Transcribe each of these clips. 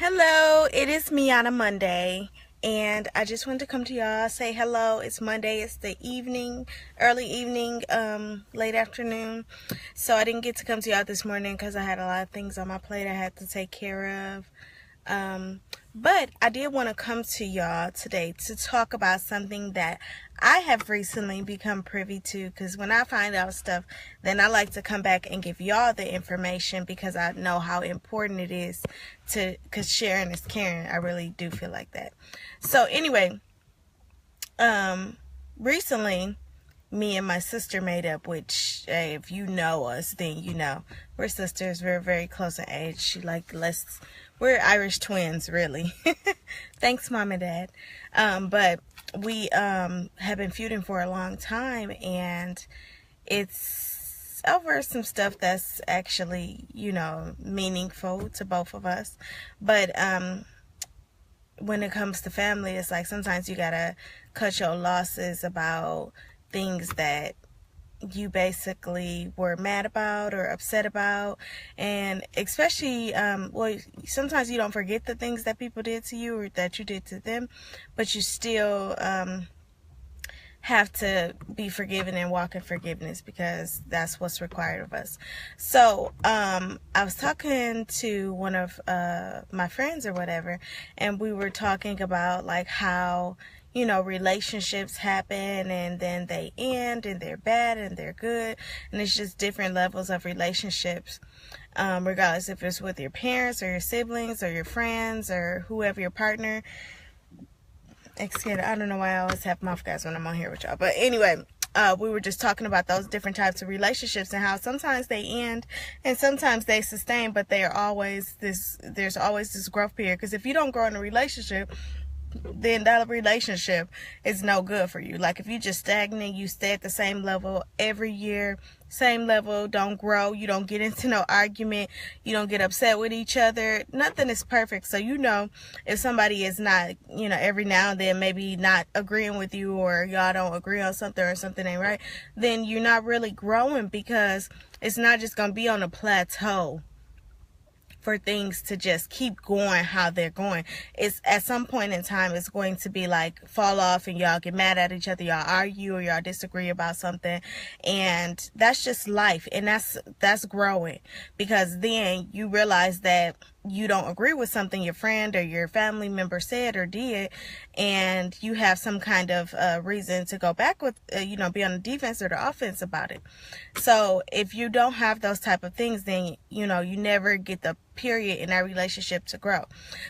Hello, it is Miana Monday, and I just wanted to come to y'all, say hello. It's Monday, it's the evening, early evening, late afternoon. So I didn't get to come to y'all this morning because I had a lot of things on my plate I had to take care of. But I did want to come to y'all today to talk about something that I have recently become privy to, because when I find out stuff, then I like to come back and give y'all the information because I know how important it is because sharing is caring. I really do feel like that. So anyway, recently me and my sister made up, which if you know us, then you know we're sisters. We're very close in age. We're Irish twins, really. Thanks, Mom and Dad. But we have been feuding for a long time, and it's over some stuff that's actually, meaningful to both of us. But when it comes to family, it's like sometimes you gotta cut your losses about things that you basically were mad about or upset about. And especially sometimes you don't forget the things that people did to you or that you did to them, but you still have to be forgiven and walk in forgiveness because that's what's required of us. So I was talking to one of my friends or whatever, and we were talking about like how relationships happen and then they end and they're bad and they're good, and it's just different levels of relationships, regardless if it's with your parents or your siblings or your friends or whoever, your partner. Excuse me, I don't know why I always have mouth guys when I'm on here with y'all, but anyway, we were just talking about those different types of relationships and how sometimes they end and sometimes they sustain, but there's always this growth period, because if you don't grow in a relationship, then that relationship is no good for you. Like if you just stagnate, you stay at the same level every year, same level, don't grow, you don't get into no argument, you don't get upset with each other, nothing is perfect. So if somebody is not, every now and then maybe not agreeing with you, or y'all don't agree on something or something ain't right, then you're not really growing, because it's not just gonna be on a plateau for things to just keep going how they're going. It's at some point in time it's going to be like fall off and y'all get mad at each other, y'all argue or y'all disagree about something, and that's just life, and that's growing, because then you realize that you don't agree with something your friend or your family member said or did, and you have some kind of reason to go back with, be on the defense or the offense about it. So if you don't have those type of things, then, you never get the period in that relationship to grow.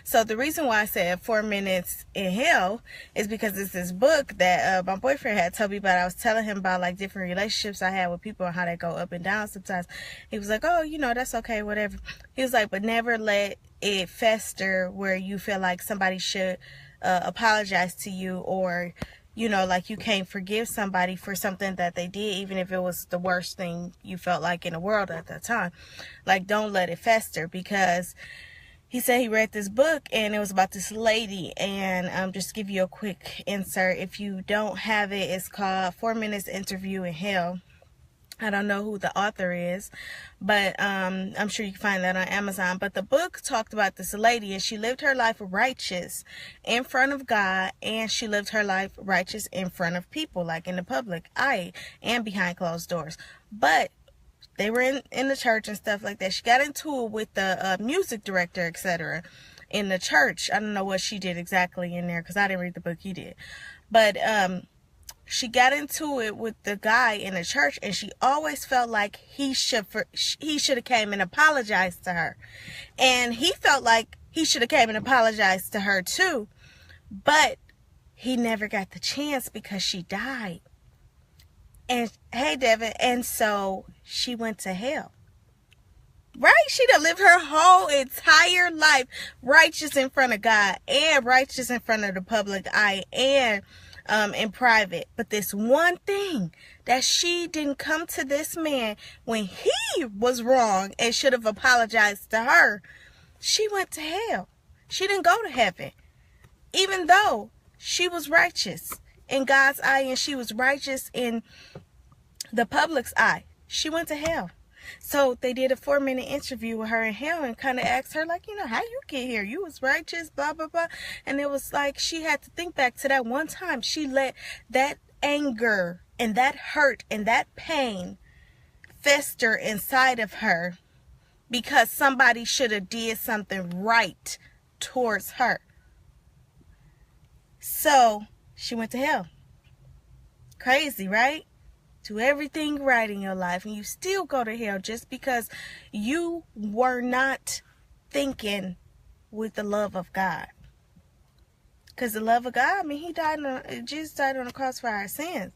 So the reason why I said 4 minutes in hell is because it's this book that my boyfriend had told me about. I was telling him about like different relationships I had with people and how they go up and down sometimes. He was like, oh, that's okay, whatever. He was like, but never let it fester where you feel like somebody should apologize to you, or like you can't forgive somebody for something that they did, even if it was the worst thing you felt like in the world at that time. Like, don't let it fester, because he said he read this book and it was about this lady, and just give you a quick insert if you don't have it. It's called 4 Minutes Interview in Hell. I don't know who the author is, but I'm sure you can find that on Amazon. But the book talked about this lady, and she lived her life righteous in front of God, and she lived her life righteous in front of people, like in the public eye and behind closed doors. But they were in the church and stuff like that. She got into it with the music director, etc., in the church. I don't know what she did exactly in there, because I didn't read the book, he did. But she got into it with the guy in the church, and she always felt like he should have came and apologized to her, and he felt like he should have came and apologized to her too, but he never got the chance because she died. And hey, Devin, and so she went to hell. Right? She'd have lived her whole entire life righteous in front of God and righteous in front of the public eye and in private. But this one thing that she didn't come to this man when he was wrong and should have apologized to her, she went to hell. She didn't go to heaven, even though she was righteous in God's eye and she was righteous in the public's eye. She went to hell. So they did a 4-minute interview with her in hell and kind of asked her, like, how you get here? You was righteous, blah, blah, blah. And it was like she had to think back to that one time she let that anger and that hurt and that pain fester inside of her because somebody should have did something right towards her. So she went to hell. Crazy, right? Do everything right in your life and you still go to hell just because you were not thinking with the love of God. Because the love of God, Jesus died on the cross for our sins.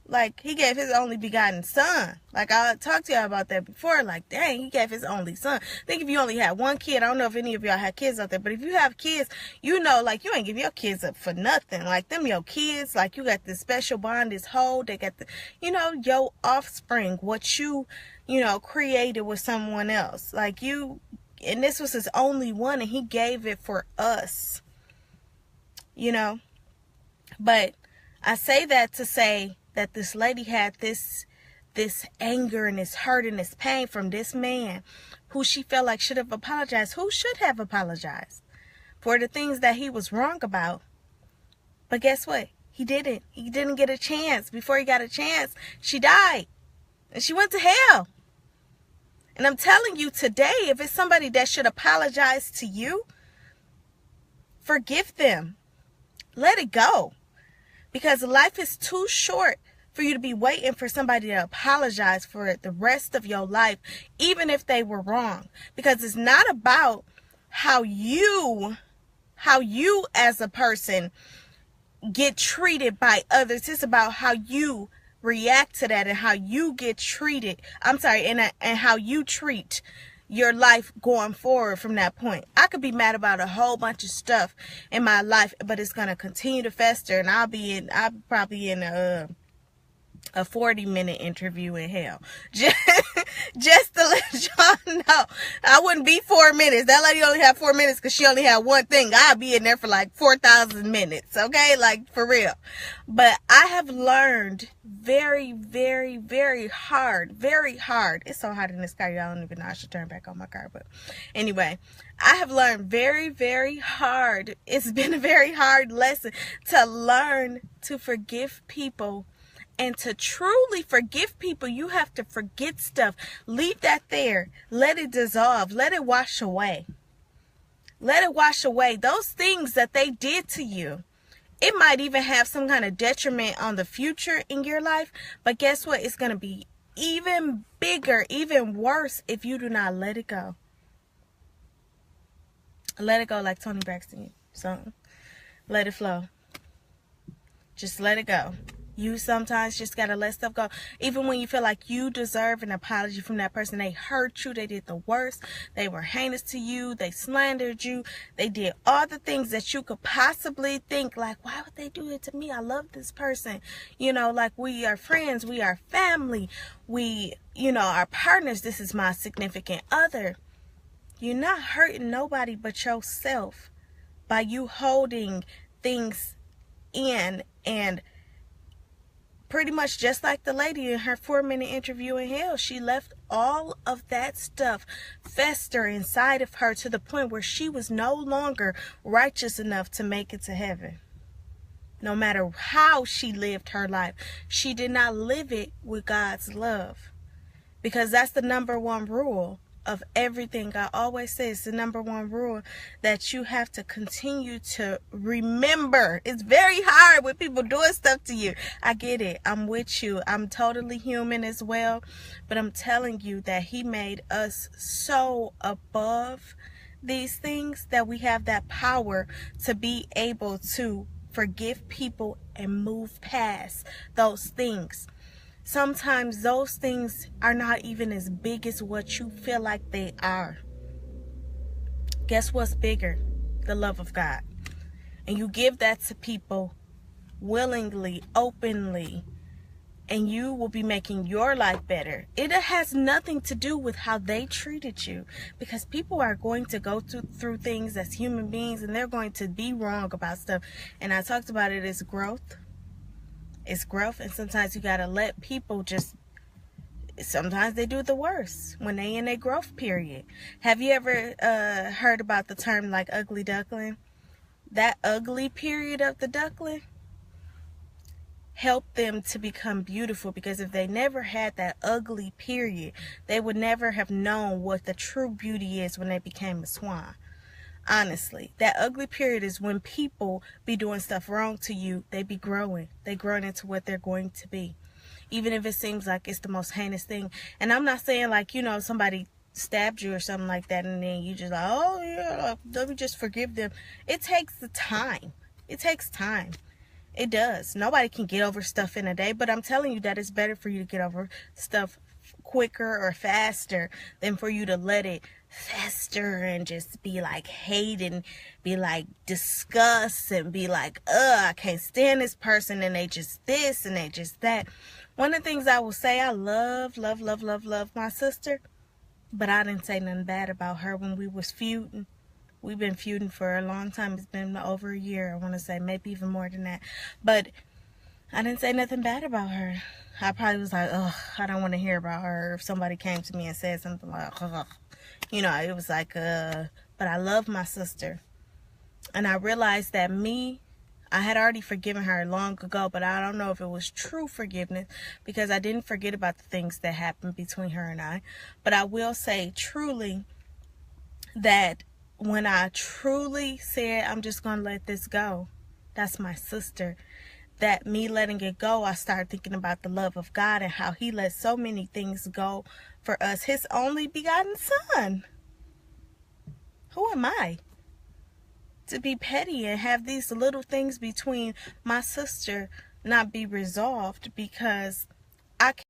Like he gave his only begotten son. Like I talked to y'all about that before. Like, dang, he gave his only son. I think if you only had one kid, I don't know if any of y'all have kids out there, but if you have kids, like you ain't give your kids up for nothing. Like them your kids, like you got this special bond, this hold. They got the, your offspring, what you, created with someone else. Like and this was his only one and he gave it for us. But I say that to say that this lady had this anger and this hurt and this pain from this man who she felt like should have apologized. Who should have apologized for the things that he was wrong about? But guess what? He didn't. He didn't get a chance. Before he got a chance, she died. And she went to hell. And I'm telling you today, if it's somebody that should apologize to you, forgive them. Let it go. Because life is too short for you to be waiting for somebody to apologize for it the rest of your life, even if they were wrong. Because it's not about how you as a person get treated by others. It's about how you react to that and how you get treated. And how you treat your life going forward from that point. I could be mad about a whole bunch of stuff in my life, but it's going to continue to fester and I'll probably in a 40-minute interview in hell. Just to let y'all know. I wouldn't be 4 minutes. That lady only had 4 minutes because she only had one thing. I'd be in there for like 4,000 minutes. Okay? Like for real. But I have learned very, very, very hard. Very hard. It's so hot in this car. Y'all don't even know I should turn back on my car. But anyway, I have learned very, very hard. It's been a very hard lesson to learn to forgive people. And to truly forgive people, you have to forget stuff. Leave that there. Let it dissolve. Let it wash away. Let it wash away. Those things that they did to you, it might even have some kind of detriment on the future in your life. But guess what? It's going to be even bigger, even worse if you do not let it go. Let it go like Tony Braxton song. Let it flow. Just let it go. You sometimes just got to let stuff go. Even when you feel like you deserve an apology from that person. They hurt you. They did the worst. They were heinous to you. They slandered you. They did all the things that you could possibly think, like, why would they do it to me? I love this person. Like we are friends. We are family. We, are partners. This is my significant other. You're not hurting nobody but yourself by you holding things in and pretty much just like the lady in her 4-minute interview in hell. She left all of that stuff fester inside of her to the point where she was no longer righteous enough to make it to heaven. No matter how she lived her life, she did not live it with God's love. Because that's the number one rule of everything. I always say it's the number one rule that you have to continue to remember. It's very hard when people doing stuff to you. I get it. I'm with you. I'm totally human as well. But I'm telling you that he made us so above these things that we have that power to be able to forgive people and move past those things. Sometimes those things are not even as big as what you feel like they are. Guess what's bigger? The love of God. And you give that to people willingly, openly, and you will be making your life better. It has nothing to do with how they treated you, because people are going to go through things as human beings, and they're going to be wrong about stuff. And I talked about it as growth. It's growth, and sometimes you got to let people just sometimes they do it the worst when they in their growth period. Have you ever heard about the term like ugly duckling? That ugly period of the duckling help them to become beautiful, because if they never had that ugly period, they would never have known what the true beauty is when they became a swan. Honestly, that ugly period is when people be doing stuff wrong to you. They be growing. They growing into what they're going to be, even if it seems like it's the most heinous thing. And I'm not saying like, you know, somebody stabbed you or something like that and then you just like, oh yeah, let me just forgive them. It takes the time. It takes time. It does. Nobody can get over stuff in a day, but I'm telling you that it's better for you to get over stuff quicker or faster than for you to let it fester and just be like hate and be like disgust and be like, I can't stand this person and they just this and they just that. One of the things I will say, I love my sister, but I didn't say nothing bad about her when we was feuding. We've been feuding for a long time. It's been over a year, I want to say, maybe even more than that. But I didn't say nothing bad about her. I probably was like, I don't want to hear about her. If somebody came to me and said something like, you know, it was like, but I love my sister. And I realized that I had already forgiven her long ago, but I don't know if it was true forgiveness because I didn't forget about the things that happened between her and I. But I will say truly that when I truly said, I'm just going to let this go, that's my sister. That me letting it go, I started thinking about the love of God and how he let so many things go for us, his only begotten son. Who am I to be petty and have these little things between my sister not be resolved because I